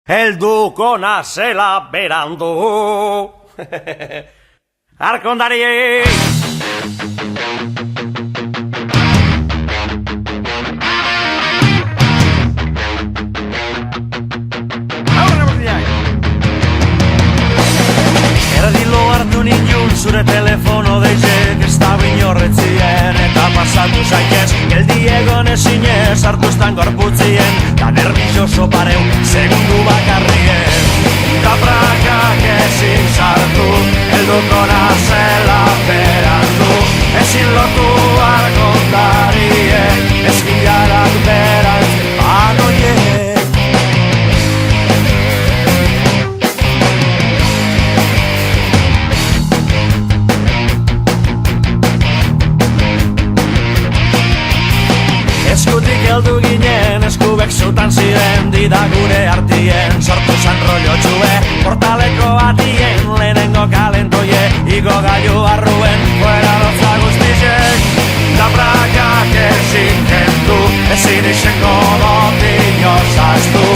helduko nazela berandu. Arkondari! Erdilo hartu nindun zure telefono deizek, ez da binorretzien eta pasatu zaikez, geldi egon ezinez hartuztan gorputzien, da nervioso pareu segundu bakarrien. Da prakak ezin sartu, helduko nazela berandu, ezin lotu arkondariek, ezkilarak berantz banoiek. Eskutik heldu ginen, eskubek zutan ziren, dida gure artien, sortu zan rollo txue, portaleko atien, lehenengo kalentoie, igo gailu arruen, fuera loza guztizek, da prakak ezin kendu, ezin izango dotio zaztu,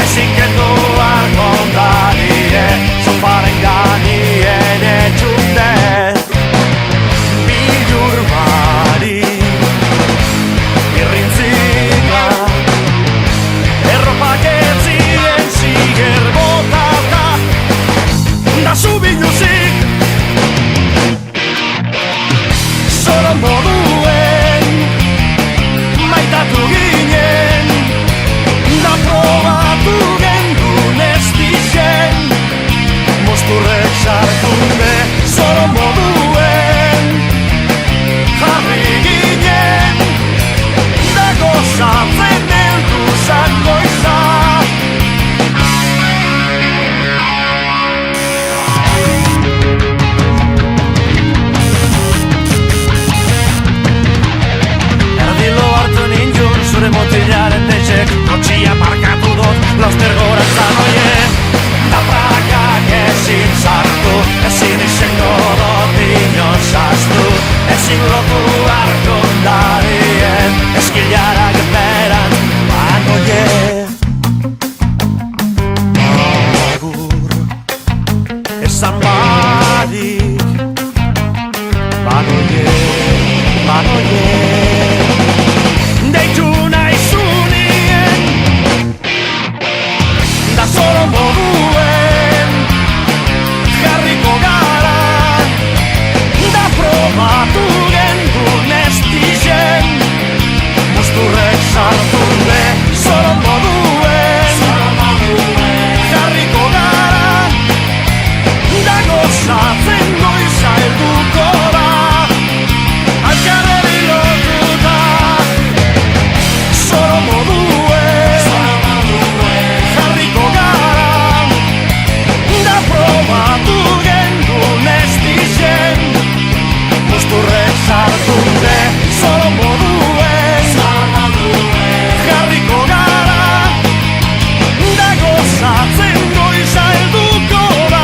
ezin kendu arkondarie, sofaren ganien etxute, bilur bari. Erropak ez ziren ziger botata, da zubiluzik zoro moduen maitatu ginen, da probatu gendun ez dizen, mozturrek sartunde zoro moduen jarri ginen, da gozatzen zango izan. Erdilo hartu nindun zure motilaren deitzek, kotxia parkatu dut, lauster gorantzan oien. Da prakak ezin sartu, ezin izango dut inozaztu, ezin lotu arkondarien, eskilarak beran banoie. Agur, esan barik, banoie, banoie. Deitu nahi zunien, da zoro moduen jarriko gara, da probatu gendun ez dizen, mozturrek sartunde zoro moduen jarriko gara, da gozatzen goiza helduko da, alkarreri lotuta zoro moduen jarriko gara, da probatu gendun ez dizen, mozturrek sartunde zoro moduen jarriko gara, da gozatzen goiza helduko da.